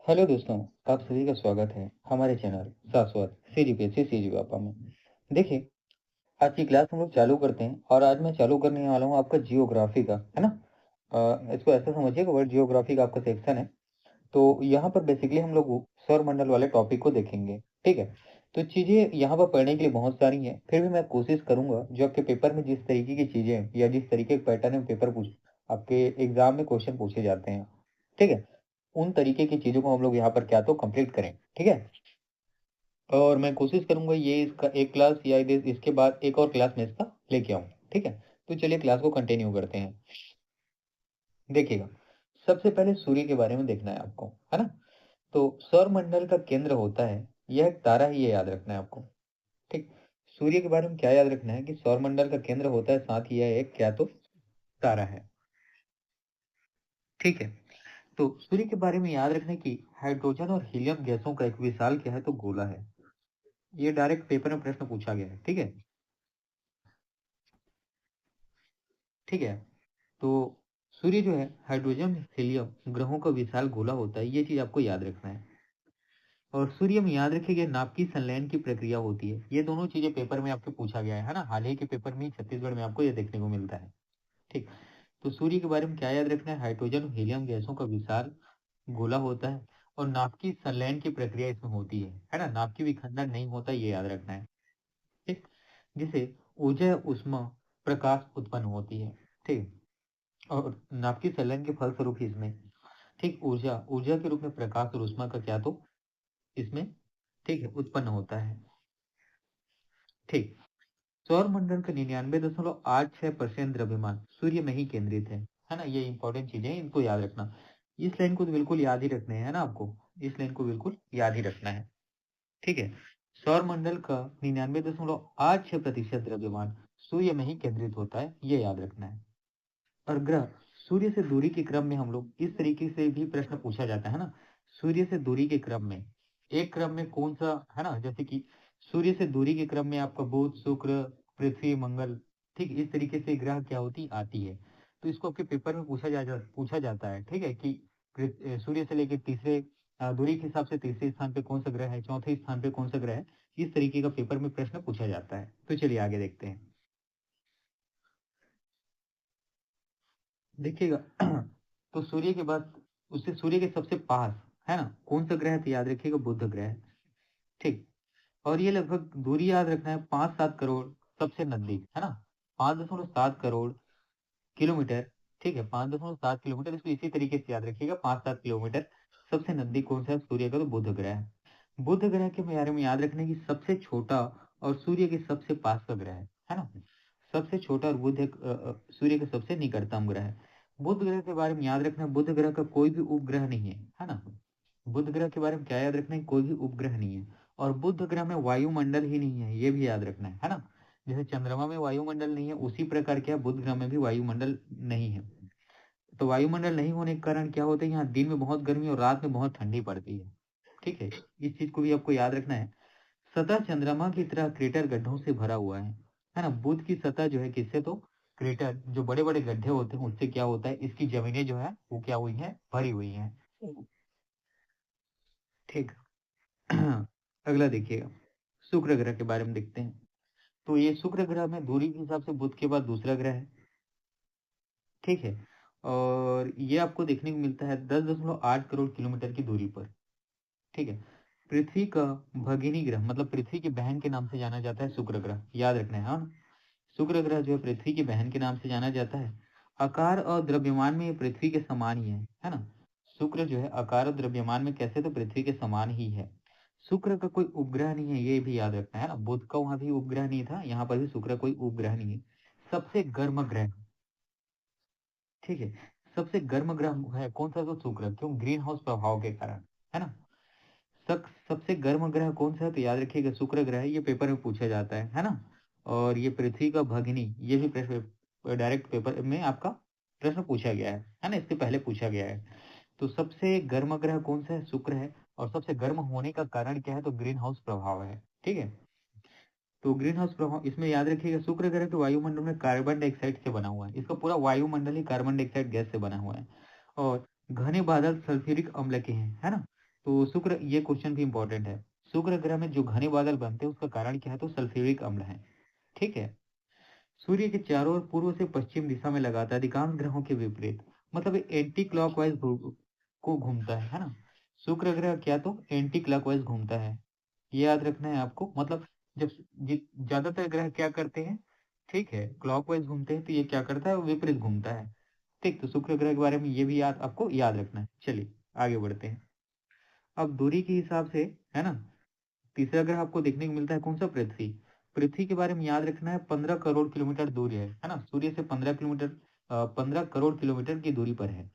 Hello दोस्तों, आप सभी का स्वागत है हमारे चैनल शाश्वत सीजीपीएससी सीजीपापा में। देखिए, आज की क्लास हम लोग चालू करते हैं और आज मैं चालू करने वाला हूँ आपका जियोग्राफी का, है ना। इसको ऐसा समझिए कि वर्ल्ड जियोग्राफी का आपका सेक्शन है। तो यहाँ पर बेसिकली हम लोग सौरमंडल वाले टॉपिक को देखेंगे, ठीक है। तो चीज़ें यहाँ पर पढ़ने के लिए बहुत सारी हैं, फिर भी मैं कोशिश करूंगा जो आपके पेपर में जिस तरीके की चीज़ें हैं या जिस तरीके के पैटर्न में पेपर पूछ आपके एग्जाम में क्वेश्चन पूछे जाते हैं, ठीक है, उन तरीके की चीज़ों को हम लोग यहाँ पर क्या तो कंप्लीट करें, ठीक है। और मैं कोशिश करूंगा ये इसका एक क्लास या इसके बाद एक और क्लास में इसका लेके आऊँ, ठीक है। तो चलिए क्लास को कंटिन्यू करते हैं। देखिएगा, सबसे पहले सूर्य के बारे में देखना है आपको, है ना। तो सौरमंडल का केंद्र होता है, यह एक तारा ही, ये याद रखना है आपको, ठीक। सूर्य के बारे में क्या याद रखना है कि सौरमंडल का केंद्र होता है, साथ ही यह एक क्या तो तारा है, ठीक है। तो सूर्य के बारे में याद रखने की हाइड्रोजन और हीलियम गैसों का एक विशाल क्या है तो गोला है। ये डायरेक्ट पेपर में प्रश्न पूछा गया है, ठीक है। ठीक है। तो सूर्य जो है हाइड्रोजन हीलियम ग्रहों का विशाल गोला होता है, ये चीज आपको याद रखना है। और सूर्य में याद रखिए नाभिकीय संलयन की प्रक्रिया होती है। ये दोनों चीजें पेपर में आपके पूछा गया है ना, हाल ही के पेपर में छत्तीसगढ़ में आपको ये देखने को मिलता है, ठीक। तो सूर्य के बारे में क्या याद रखना है, हाइड्रोजन और हीलियम गैसों का विशाल गोला होता है और नाभिकीय संलयन की प्रक्रिया इसमें होती है ना, नाभिकीय विखंडन नहीं होता, ये याद रखना है, ठीक। जिसे ऊर्जा उष्मा प्रकाश उत्पन्न होती है, ठीक। और नाभिकीय संलयन के फलस्वरूप ही इसमें ठीक ऊर्जा ऊर्जा के रूप में प्रकाश और ऊष्मा का क्या तो इसमें ठीक है उत्पन्न होता है, ठीक। सौर मंडल का 99.86% द्रव्यमान सूर्य में ही केंद्रित है ना। ये इंपॉर्टेंट चीजें हैं, इनको याद रखना। इस लाइन को तो बिल्कुल याद ही रखने है ना आपको, इस लाइन को बिल्कुल याद ही रखना है, ठीक है। सौर मंडल का 99.86% द्रव्यमान सूर्य में ही केंद्रित होता है, ये याद रखना है। और ग्रह सूर्य से दूरी के क्रम में हम लोग इस तरीके से भी प्रश्न पूछा जाता है ना, सूर्य से दूरी के क्रम में एक क्रम में कौन सा है ना, जैसे कि सूर्य से दूरी के क्रम में आपका बुध शुक्र पृथ्वी मंगल, ठीक, इस तरीके से ग्रह क्या होती आती है। तो इसको आपके पेपर में पूछा जाता है, ठीक है, कि सूर्य से लेकर तीसरे दूरी के हिसाब से तीसरे स्थान पे कौन सा ग्रह है, चौथे स्थान पे कौन सा ग्रह है। इस तरीके का पेपर में प्रश्न पूछा जाता है। तो चलिए आगे देखते हैं। देखिएगा तो सूर्य के बाद उससे सूर्य के सबसे पास है ना कौन सा ग्रह है, तो याद रखिएगा बुध ग्रह है, ठीक। और ये लगभग दूरी याद रखना है 5-7 करोड़ सबसे नजदीक, है ना, 5.7 करोड़ किलोमीटर, ठीक है, 5.7 किलोमीटर। इसको इसी तरीके से याद रखिएगा, 5-7 किलोमीटर सबसे नजदीक कौन सा है सूर्य का, तो बुध ग्रह है। बुध ग्रह के बारे में याद रखने की सबसे छोटा और सूर्य के सबसे पास का ग्रह है ना, सबसे छोटा और सूर्य के सबसे निकटतम ग्रह है। बुध ग्रह के बारे में याद रखना, बुध ग्रह का कोई भी उपग्रह नहीं है ना। बुध ग्रह के बारे में क्या याद रखना है, कोई भी उपग्रह नहीं है। और बुध ग्रह में वायुमंडल ही नहीं है, ये भी याद रखना है ना। जैसे चंद्रमा में वायुमंडल नहीं है, उसी प्रकार क्या बुध ग्रह में भी वायुमंडल नहीं है। तो वायुमंडल नहीं होने के कारण क्या होता है, यहाँ दिन में बहुत गर्मी और रात में बहुत ठंडी पड़ती है, ठीक है। इस चीज को भी आपको याद रखना है। सतह चंद्रमा की तरह क्रेटर गड्ढों से भरा हुआ है ना। बुध की सतह जो है किससे, तो क्रेटर जो बड़े बड़े गड्ढे होते हैं उससे क्या होता है, इसकी जमीनें जो है वो क्या हुई हैं, भरी हुई हैं, ठीक। अगला देखिएगा, शुक्र ग्रह के बारे में देखते हैं। तो ये शुक्र ग्रह में दूरी के हिसाब से बुध के बाद दूसरा ग्रह है, ठीक है। और ये आपको देखने को मिलता है 10.8 करोड़ किलोमीटर की दूरी पर, ठीक है। पृथ्वी का भगिनी ग्रह मतलब पृथ्वी की बहन के नाम से जाना जाता है शुक्र ग्रह, याद रखना है, हाँ। शुक्र ग्रह जो है पृथ्वी की बहन के नाम से जाना जाता है। आकार और द्रव्यमान में ये पृथ्वी के समान ही है ना। शुक्र जो है आकार और द्रव्यमान में कैसे, तो पृथ्वी के समान ही है। शुक्र का कोई उपग्रह नहीं है, ये भी याद रखना है ना। बुध का वहां भी उपग्रह नहीं था, यहाँ पर भी शुक्र कोई उपग्रह नहीं है। सबसे गर्म ग्रह, ठीक है, सबसे गर्म ग्रह है कौन सा, तो शुक्र, क्यों, ग्रीन हाउस प्रभाव के कारण, है ना। सबसे गर्म ग्रह कौन सा है, तो याद रखिएगा शुक्र ग्रह है, ये पेपर में पूछा जाता है ना। और ये पृथ्वी का भगिनी, ये भी डायरेक्ट पेपर में आपका प्रश्न पूछा गया है ना, इससे पहले पूछा गया है। तो सबसे गर्म ग्रह कौन सा है, शुक्र है। और सबसे गर्म होने का कारण क्या है, तो ग्रीन हाउस प्रभाव है, ठीक है। तो ग्रीन हाउस प्रभाव इसमें याद रखिएगा, शुक्र ग्रह के वायुमंडल में कार्बन डाइऑक्साइड से बना हुआ है, इसका पूरा वायुमंडल ही कार्बन डाइऑक्साइड गैस से बना हुआ है। और घने बादल सल्फ्यूरिक अम्ल के हैं, है ना। तो शुक्र, ये क्वेश्चन भी इंपॉर्टेंट है। शुक्र ग्रह में जो घने बादल बनते हैं उसका कारण क्या है, तो सल्फ्यूरिक अम्ल है। ठीक है। सूर्य के चारों ओर पूर्व से पश्चिम दिशा में लगातार अधिकांश ग्रहों के विपरीत, मतलब एंटी क्लॉकवाइज को घूमता है ना। शुक्र ग्रह क्या तो एंटी क्लॉकवाइज घूमता है, ये याद रखना है आपको। मतलब जब ज्यादातर ग्रह क्या करते हैं, ठीक है, क्लॉकवाइज घूमते हैं, तो ये क्या करता है, विपरीत घूमता है। ठीक, तो शुक्र ग्रह के बारे में ये भी आपको याद रखना है। चलिए आगे बढ़ते हैं। अब दूरी के हिसाब से, है ना, तीसरा ग्रह आपको देखने को मिलता है कौन सा, पृथ्वी। पृथ्वी के बारे में याद रखना है, 15 करोड़ किलोमीटर दूरी है ना, सूर्य से 15 किलोमीटर, 15 करोड़ किलोमीटर की दूरी पर है।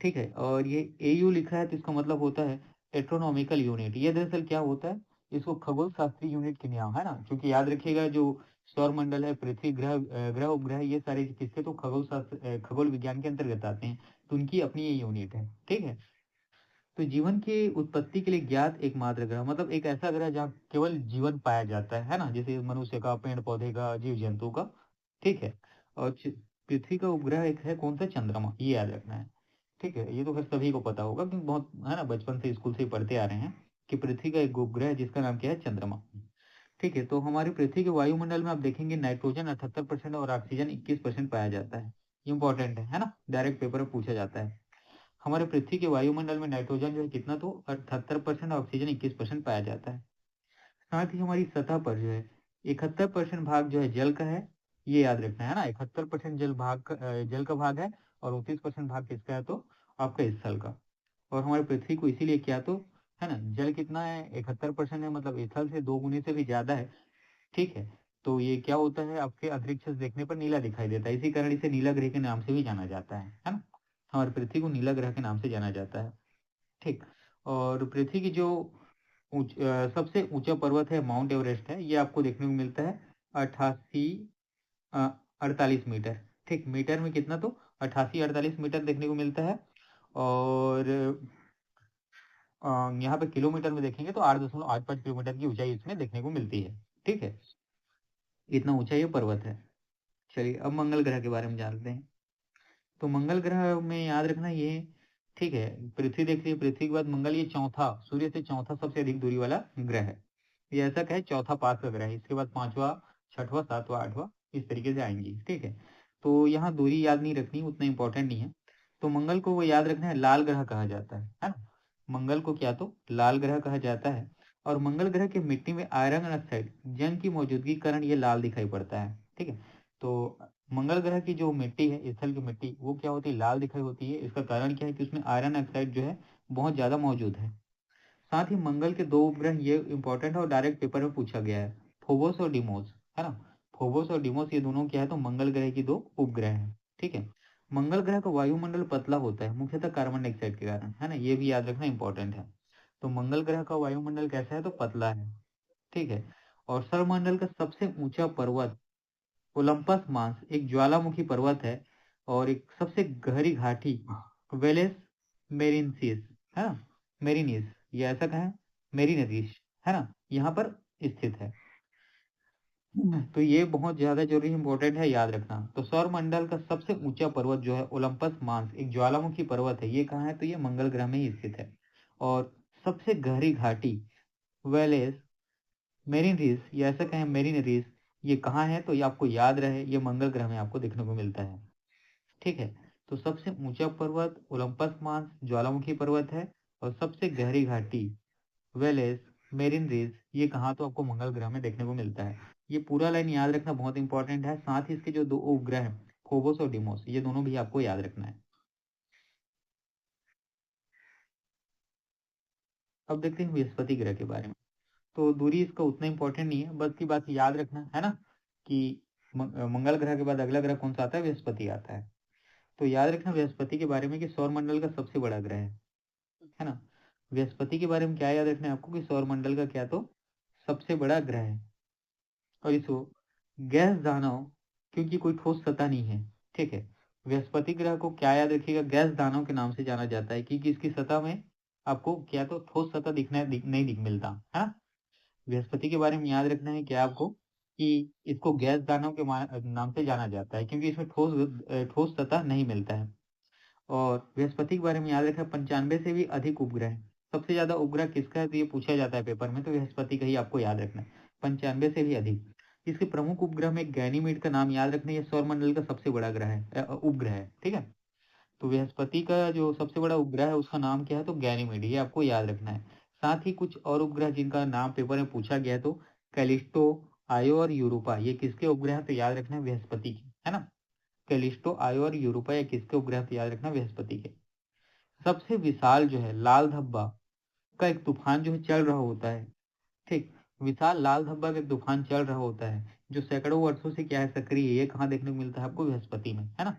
ठीक है। और ये एयू लिखा है तो इसका मतलब होता है एस्ट्रोनॉमिकल यूनिट। ये दरअसल क्या होता है, इसको खगोल शास्त्रीय यूनिट के नाम है ना, क्योंकि याद रखिएगा जो सौर मंडल है, पृथ्वी, ग्रह, ग्रह उपग्रह, ये सारे किसके, तो खगोल शास्त्र, खगोल विज्ञान के अंतर्गत आते हैं, तो उनकी अपनी ये यूनिट है। ठीक है। तो जीवन की उत्पत्ति के लिए ज्ञात एकमात्र ग्रह, मतलब एक ऐसा ग्रह जहाँ केवल जीवन पाया जाता है ना, जैसे मनुष्य का, पेड़ पौधे का, जीव जंतु का। ठीक है। और पृथ्वी का उपग्रह एक है कौन सा, चंद्रमा, ये याद रखना है। ठीक है, ये तो खैर सभी को पता होगा क्योंकि बहुत, है ना, बचपन से स्कूल से ही पढ़ते आ रहे हैं कि पृथ्वी का एक उपग्रह है जिसका नाम क्या है, चंद्रमा। ठीक है। तो हमारी पृथ्वी के वायुमंडल में आप देखेंगे नाइट्रोजन 78% और ऑक्सीजन 21% पाया जाता है। इंपॉर्टेंट है ना, डायरेक्ट पेपर में पूछा जाता है। हमारे पृथ्वी के वायुमंडल में नाइट्रोजन जो है कितना, तो 78% ऑक्सीजन 21% पाया जाता है। साथ ही हमारी सतह पर जो है 71% भाग जो है जल का है, ये याद रखना है ना, 71% जल का भाग है, और 29% भाग किसका है, तो आपका स्थल का। और हमारे पृथ्वी को इसीलिए क्या तो, है ना, जल कितना है, 71% है, मतलब स्थल से 2 गुने से भी ज्यादा है। ठीक है। तो ये क्या होता है, आपके अंतरिक्ष से देखने पर नीला दिखाई देता है, इसी कारण इसे नीला ग्रह के नाम से भी जाना जाता है ना। हमारी पृथ्वी को नीला ग्रह के नाम से जाना जाता है। ठीक। और पृथ्वी की जो सबसे ऊंचा पर्वत है माउंट एवरेस्ट है, ये आपको देखने को मिलता है 88 48 मीटर। ठीक, मीटर में कितना, तो 88 48 मीटर देखने को मिलता है। और यहाँ पे किलोमीटर में देखेंगे तो 8.85 किलोमीटर की ऊंचाई इसमें देखने को मिलती है। ठीक है, इतना ऊंचा ये पर्वत है। चलिए अब मंगल ग्रह के बारे में जानते हैं। तो मंगल ग्रह में याद रखना ये, ठीक है, पृथ्वी देख लीजिए, पृथ्वी के बाद मंगल, ये चौथा, सूर्य से चौथा सबसे अधिक दूरी वाला ग्रह है। ये ऐसा कहे चौथा पास का ग्रह है, इसके बाद पांचवा, छठवां, सातवां, आठवां, इस तरीके से आएंगी। ठीक है। तो यहाँ दूरी याद नहीं रखनी, उतना इंपॉर्टेंट नहीं है। तो मंगल को वो याद रखना है, लाल ग्रह कहा जाता है ना। मंगल को क्या तो लाल ग्रह कहा जाता है। और मंगल ग्रह की मिट्टी में आयरन ऑक्साइड जंग की मौजूदगी के कारण ये लाल दिखाई पड़ता है। ठीक है। तो मंगल ग्रह की जो मिट्टी है, स्थल की मिट्टी, वो क्या होती है, लाल दिखाई होती है। इसका कारण क्या है कि उसमें आयरन ऑक्साइड जो है बहुत ज्यादा मौजूद है। साथ ही मंगल के दो उपग्रह, ये इंपॉर्टेंट है और डायरेक्ट पेपर में पूछा गया है, फोबोस और डिमोस, है ना। फोबोस और डिमोस ये दोनों क्या है, तो मंगल ग्रह की दो उपग्रह हैं। ठीक है। मंगल ग्रह का वायुमंडल पतला होता है, मुख्यतः कार्बन डाइऑक्साइड के कारण, है ना, ये भी याद रखना इंपॉर्टेंट है। तो मंगल ग्रह का वायुमंडल कैसा है, तो पतला है। ठीक है। और सौरमंडल का सबसे ऊंचा पर्वत ओलंपस मांस एक ज्वालामुखी पर्वत है, और एक सबसे गहरी घाटी वेलेस मेरिनसिस, है ना, मेरिनिस, ये ऐसा कहें, मेरिनरीश, है ना, यहाँ पर स्थित है। तो ये बहुत ज्यादा जरूरी इंपॉर्टेंट है, याद रखना। तो सौर मंडल का सबसे ऊंचा पर्वत जो है ओलंपस मांस एक ज्वालामुखी पर्वत है, ये कहाँ है, तो ये मंगल ग्रह में ही स्थित है। और सबसे गहरी घाटी वेलेस मेरिनरीज, या ऐसा कहें मेरिनरीज, ये कहाँ है, तो ये आपको याद रहे, ये मंगल ग्रह में आपको देखने को मिलता है। ठीक है। तो सबसे ऊंचा पर्वत ओलंपस मांस ज्वालामुखी पर्वत है, और सबसे गहरी घाटी वेलेस मेरिनरीज, ये कहाँ, तो आपको मंगल ग्रह में देखने को मिलता है। ये पूरा लाइन याद रखना बहुत इंपॉर्टेंट है। साथ ही इसके जो दो उपग्रह हैं, फोबोस और डिमोस, ये दोनों भी आपको याद रखना है। अब देखते हैं बृहस्पति ग्रह के बारे में। तो दूरी इसका उतना इंपॉर्टेंट नहीं है, बस की बात याद रखना है ना, कि मंगल ग्रह के बाद अगला ग्रह कौन सा आता है, बृहस्पति आता है। तो याद रखना बृहस्पति के बारे में कि सौर मंडल का सबसे बड़ा ग्रह है ना। बृहस्पति के बारे में क्या याद रखना है आपको, कि सौर मंडल का क्या तो सबसे बड़ा ग्रह है। और इसको गैस दानव, क्योंकि कोई ठोस सतह नहीं है। ठीक है। बृहस्पति ग्रह को क्या याद रखिएगा, गैस दानव के नाम से जाना जाता है, क्योंकि इसकी सतह में आपको क्या तो ठोस सतह नहीं दिख मिलता है ना। बृहस्पति के बारे में याद रखना है क्या आपको, कि इसको गैस दानव के नाम से जाना जाता है, क्योंकि इसमें ठोस ठोस सतह नहीं मिलता है। और बृहस्पति के बारे में याद रखें 95 से भी अधिक उपग्रह है। सबसे ज्यादा उपग्रह किसका है तो ये पूछा जाता है पेपर में, तो बृहस्पति का ही आपको याद रखना है, 95 से भी अधिक। इसके प्रमुख उपग्रह में गैनीमेड का नाम याद रखना, ये सौरमंडल का सबसे बड़ा ग्रह है, उपग्रह है, ठीक है। तो बृहस्पति का जो सबसे बड़ा उपग्रह है उसका नाम क्या है तो गैनीमेड, ये आपको याद रखना है। साथ ही कुछ और उपग्रह जिनका नाम पेपर में पूछा गया है तो कैलिस्टो, आयो और यूरोपा, ये किसके उपग्रह है तो याद रखना है बृहस्पति के, है ना। कैलिस्टो, आयो और यूरोपा ये किसके उपग्रह है तो याद रखना बृहस्पति के। सबसे विशाल जो है लाल धब्बा का एक तूफान जो है चल रहा होता है, ठीक। विशाल लाल धब्बा का एक तूफान चल रहा होता है जो सैकड़ों वर्षों से क्या है सक्रिय है, ये कहाँ देखने को मिलता है आपको बृहस्पति में, है ना।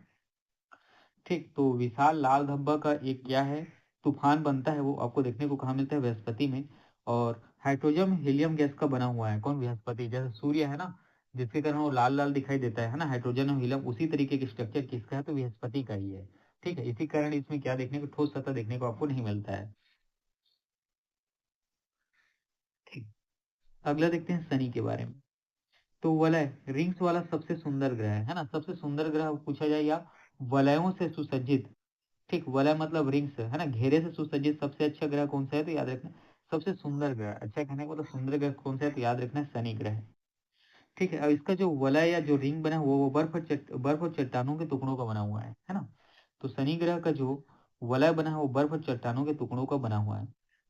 ठीक, तो विशाल लाल धब्बा का एक क्या है तूफान बनता है, वो आपको देखने को कहाँ मिलता है बृहस्पति में। और हाइड्रोजन हीलियम गैस का बना हुआ है कौन बृहस्पति, जैसे सूर्य है ना, जिसके कारण वो लाल लाल दिखाई देता है ना, हाइड्रोजन और हीलियम उसी तरीके के स्ट्रक्चर किसका है तो बृहस्पति का ही है। ठीक है, इसी कारण इसमें क्या देखने को ठोस सतह देखने को आपको नहीं मिलता है। ठीक, अगला देखते हैं शनि के बारे में। तो वलय रिंग्स वाला सबसे सुंदर ग्रह है ना, सबसे सुंदर ग्रह पूछा जाए या वलयों से सुसज्जित, ठीक, वलय मतलब रिंग्स है ना, घेरे से सुसज्जित सबसे अच्छा ग्रह कौन सा है तो याद रखना सबसे सुंदर ग्रह, अच्छा कहने को तो सुंदर ग्रह कौन सा है तो याद रखना है शनि ग्रह है। ठीक है, अब इसका जो वलय या जो रिंग बना है वो बर्फ और चट्टानों के टुकड़ों का बना हुआ है ना। तो शनि ग्रह का जो वलय बना है वो बर्फ और चट्टानों के टुकड़ों का बना हुआ है।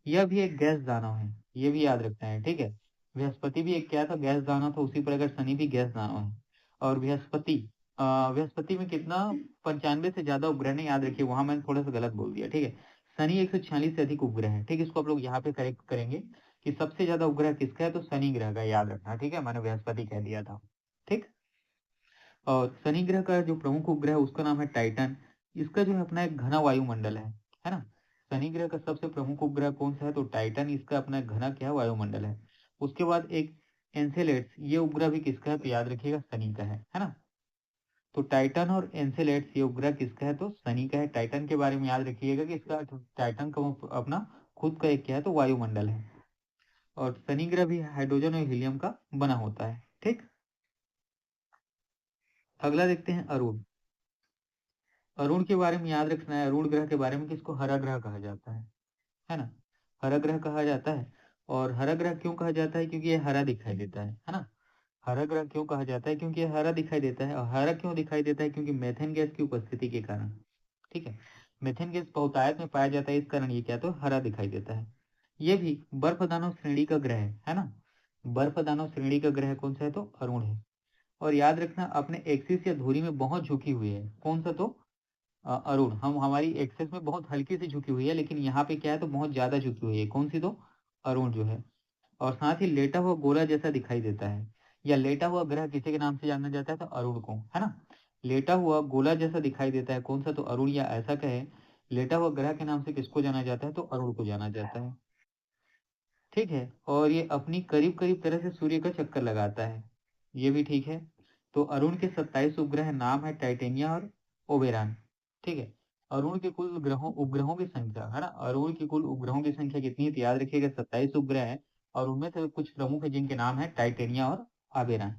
यह भी एक गैस दानव है, ये भी याद रखना है, ठीक है। बृहस्पति भी एक क्या था गैस दानव था, उसी प्रकार शनि भी गैस दानव है। और बृहस्पति में कितना 95 से ज्यादा उपग्रह नहीं, याद रखिए वहां मैंने थोड़ा सा गलत बोल दिया, ठीक है। शनि 146 से अधिक उपग्रह है, ठीक है, इसको आप लोग यहाँ पे करेक्ट करेंगे कि सबसे ज्यादा उपग्रह किसका है तो शनि ग्रह का, याद रखना, ठीक है, मैंने बृहस्पति कह दिया था। ठीक, और शनि ग्रह का जो प्रमुख उपग्रह है उसका नाम है टाइटन। इसका जो है अपना एक घना वायुमंडल है ना। शनि ग्रह का सबसे प्रमुख उपग्रह कौन सा है तो टाइटन, इसका अपना एक घना क्या है वायुमंडल है। उसके बाद एक एनसेलेड्स, ये उपग्रह भी किसका है तो याद रखिएगा शनि का है ना। तो टाइटन और एनसेलेड्स ये उपग्रह किसका है तो शनि का है। टाइटन के बारे में याद रखिएगा कि इसका टाइटन का अपना खुद का एक क्या है तो वायुमंडल है। और शनि ग्रह भी हाइड्रोजन और हीलियम का बना होता है। ठीक, अगला देखते हैं अरुण। अरुण के बारे में याद रखना है, अरुण ग्रह के बारे में किसको हरा ग्रह कहा जाता है ना। हरा ग्रह कहा जाता है। और हरा ग्रह क्यों कहा जाता है क्योंकि ये हरा दिखाई देता है ना। हरा ग्रह क्यों कहा जाता है क्योंकि ये हरा दिखाई देता है, और हरा क्यों दिखाई देता है क्योंकि मेथेन गैस की उपस्थिति के कारण। ठीक है, मेथेन गैस बहुतायत में पाया जाता है, इस कारण ये क्या तो हरा दिखाई देता है। ये भी बर्फ दानव श्रेणी का ग्रह है ना। बर्फ दानव श्रेणी का ग्रह कौन सा है तो अरुण है। और याद रखना अपने एक्सिस या धुरी में बहुत झुकी हुई है, कौन सा तो अरुण। हम हमारी एक्सेस में बहुत हल्की सी झुकी हुई है, लेकिन यहाँ पे क्या है तो बहुत ज्यादा झुकी हुई है, कौन सी तो अरुण जो है। और साथ ही लेटा हुआ गोला जैसा दिखाई देता है, या लेटा हुआ ग्रह किसी के नाम से जाना जाता है तो अरुण को, है ना। लेटा हुआ गोला जैसा दिखाई देता है कौन सा तो अरुण, या ऐसा कहे लेटा हुआ ग्रह के नाम से किसको जाना जाता है तो अरुण को जाना जाता है। ठीक है, और ये अपनी करीब करीब तरह से सूर्य का चक्कर लगाता है, ये भी ठीक है। तो अरुण के 27 उपग्रह नाम है टाइटेनिया और ओबेरॉन। ठीक है, अरुण के कुल ग्रहों उपग्रहों की संख्या है ना, अरुण की कुल उपग्रहों की संख्या कितनी है तो याद रखिएगा 27 उपग्रह है। और उनमें से कुछ प्रमुख है जिनके नाम है टाइटेनिया और आबेरॉन।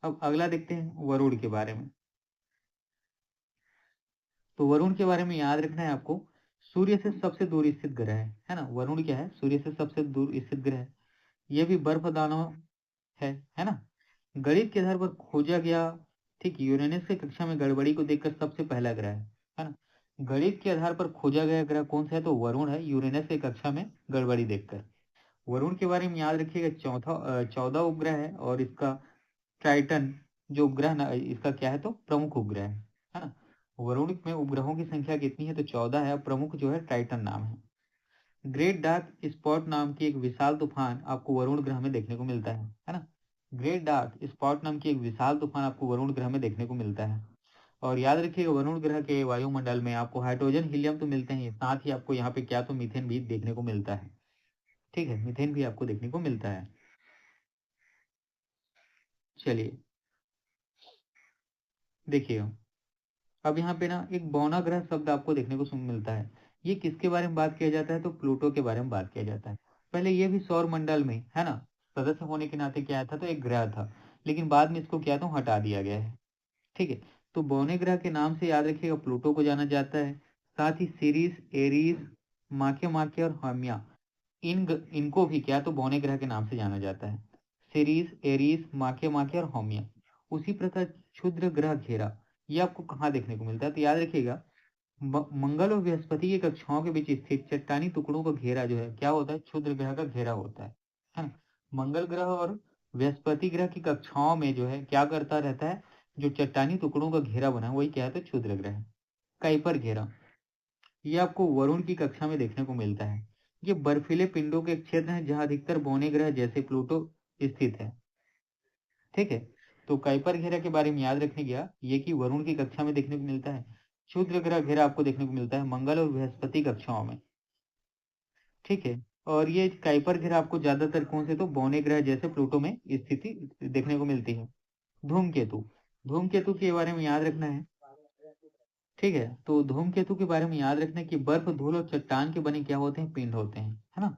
अब अगला देखते हैं वरुण के बारे में। तो वरुण के बारे में याद रखना है आपको, सूर्य से सबसे दूर स्थित ग्रह है ना। वरुण क्या है सूर्य से सबसे दूर स्थित ग्रह है। ये भी बर्फ दानव है ना। गणित के आधार पर खोजा गया, ठीक, यूरेनस की कक्षा में गड़बड़ी को देखकर सबसे पहला ग्रह है ना। गणित के आधार पर खोजा गया ग्रह कौन सा है तो वरुण है, यूरेनस की कक्षा में गड़बड़ी देखकर। वरुण के बारे में याद रखिएगा 14 उपग्रह है, और इसका टाइटन जो उपग्रह ना इसका क्या है तो प्रमुख उपग्रह है ना। वरुण में उपग्रहों की संख्या कितनी है तो 14 है, प्रमुख जो है टाइटन नाम है। ग्रेट डार्क स्पॉट नाम की एक विशाल तूफान आपको वरुण ग्रह में देखने को मिलता है ना। ग्रेट डार्क स्पॉट नाम की एक विशाल तूफान आपको वरुण ग्रह में देखने को मिलता है। और याद रखिएगा वरुण ग्रह के वायुमंडल में आपको हाइड्रोजन हीलियम तो मिलते हैं, साथ ही आपको यहाँ पे क्या तो मीथेन भी देखने को मिलता है। ठीक है, मीथेन भी आपको देखने को मिलता है। चलिए देखिए, अब यहाँ पे ना एक बौना ग्रह शब्द आपको देखने को सुन मिलता है। ये किसके बारे में बात किया जाता है तो प्लूटो के बारे में बात किया जाता है। पहले ये भी सौर मंडल में है ना, सदस्य होने के नाते क्या था तो एक ग्रह था, लेकिन बाद में इसको क्या तो हटा दिया गया है। ठीक है, तो बौने ग्रह के नाम से याद रखिएगा प्लूटो को जाना जाता है। साथ ही सीरीज, एरीज, माखे और हामिया, इनको भी क्या तो बौने ग्रह के नाम से जाना जाता है। सीरीज, एरीज, माखे और हामिया। उसी प्रकार क्षुद्र ग्रह घेरा, ये आपको कहाँ देखने को मिलता है? तो याद रखिएगा, मंगल और बृहस्पति की कक्षाओं के बीच स्थित चट्टानी टुकड़ों का घेरा जो है क्या होता है? क्षुद्र ग्रह का घेरा होता है ना। मंगल ग्रह और बृहस्पति ग्रह की कक्षाओं में जो है क्या करता रहता है? जो चट्टानी टुकड़ों का घेरा बना है वही क्या है? तो क्षुद्र ग्रह। काइपर घेरा, ये आपको वरुण की कक्षा में देखने को मिलता है। ये बर्फीले पिंडों के क्षेत्र हैं जहां अधिकतर बौने ग्रह जैसे प्लूटो स्थित है। ठीक है, तो काइपर घेरा के बारे में याद रखने गया ये कि वरुण की कक्षा में देखने को मिलता है। क्षुद्र ग्रह घेरा आपको देखने को मिलता है मंगल और बृहस्पति कक्षाओं में। ठीक है, और ये काइपर घेरा आपको ज्यादातर कौन से? तो बौने ग्रह जैसे प्लूटो में स्थिति देखने को मिलती है। धूमकेतु, धूमकेतु के बारे में याद रखना है। ठीक है, तो धूमकेतु के बारे में याद रखना है कि बर्फ, धूल और चट्टान के बने क्या होते हैं? पिंड होते हैं, है ना।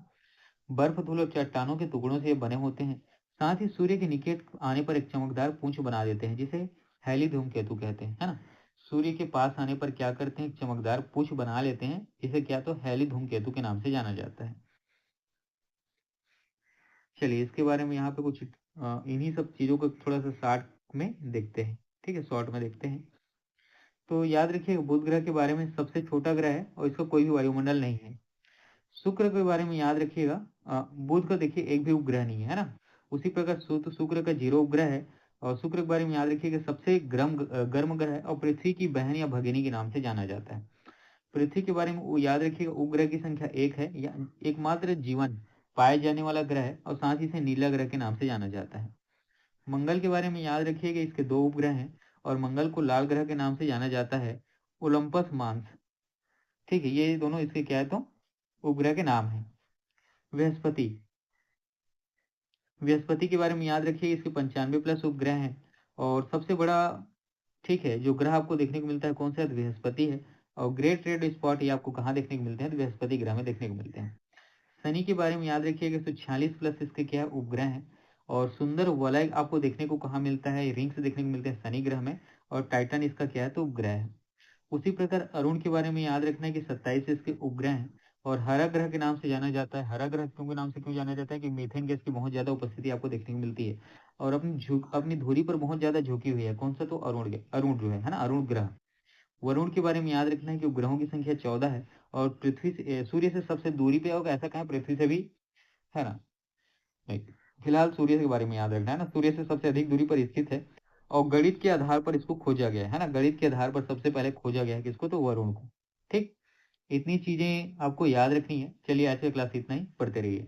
बर्फ, धूल और चट्टानों के टुकड़ों से ये बने होते हैं। साथ ही सूर्य के निकट आने पर एक चमकदार पूंछ बना देते हैं जिसे हैली धूमकेतु कहते हैं, है ना। सूर्य के पास आने पर क्या करते हैं? एक चमकदार पूंछ बना लेते हैं जिसे क्या तो हैली धूमकेतु के नाम से जाना जाता है। चलिए इसके बारे में यहाँ पे कुछ इन्हीं सब चीजों को थोड़ा सा शॉर्ट में देखते हैं। ठीक है, शॉर्ट में देखते हैं। तो याद रखिए बुध ग्रह के बारे में, सबसे छोटा ग्रह है और इसका कोई भी वायुमंडल नहीं है। शुक्र के बारे में याद रखिएगा, बुध का देखिए एक भी उपग्रह नहीं है ना। उसी प्रकार शुक्र का 0 उपग्रह है। और शुक्र के बारे में याद रखिएगा सबसे गर्म ग्रह है और पृथ्वी की बहन या भगिनी के नाम से जाना जाता है। पृथ्वी के बारे में वो याद रखिएगा उपग्रह की संख्या 1 है, या एकमात्र जीवन पाए जाने वाला ग्रह है और साथ ही से नीला ग्रह के नाम से जाना जाता है। मंगल के बारे में याद रखिएगा इसके 2 उपग्रह हैं और मंगल को लाल ग्रह के नाम से जाना जाता है, ओलंपस मांस। ठीक है, ये दोनों इसके क्या है तो उपग्रह के नाम है। बृहस्पति, बृहस्पति के बारे में याद रखिए इसके 95 प्लस उपग्रह हैं और सबसे बड़ा, ठीक है, जो ग्रह आपको देखने को मिलता है कौन सा है? तो बृहस्पति है। और ग्रेट रेड स्पॉट ये आपको कहाँ देखने को मिलते हैं? तो बृहस्पति ग्रह में देखने को मिलते हैं। शनि के बारे में याद रखिएगा 146 प्लस इसके क्या है? उपग्रह हैं। और सुंदर वलय आपको देखने को कहाँ मिलता है? रिंग्स देखने को मिलते हैं शनि ग्रह में। और टाइटन इसका क्या है? तो उपग्रह है। उसी प्रकार अरुण के बारे में याद रखना है कि 27 इसके उपग्रह हैं और हरा ग्रह के नाम से जाना जाता है। हरा ग्रह क्यों के नाम से क्यों जाना जाता है? कि मीथेन गैस की बहुत ज्यादा उपस्थिति आपको देखने को मिलती है और अपनी धुरी पर बहुत ज्यादा झुकी हुई है। कौन सा? तो अरुण जो है ना, अरुण ग्रह। वरुण के बारे में याद रखना है कि उपग्रहों की संख्या 14 है और पृथ्वी से, सूर्य से सबसे दूरी पे होगा, ऐसा कहें पृथ्वी से भी, है ना। नहीं, फिलहाल सूर्य के बारे में याद रखना है ना, सूर्य से सबसे अधिक दूरी पर स्थित है और गणित के आधार पर इसको खोजा गया है ना। गणित के आधार पर सबसे पहले खोजा गया है किसको? तो वरुण को। ठीक, इतनी चीजें आपको याद रखनी है। चलिए आज का क्लास इतना ही, पढ़ते रहिए।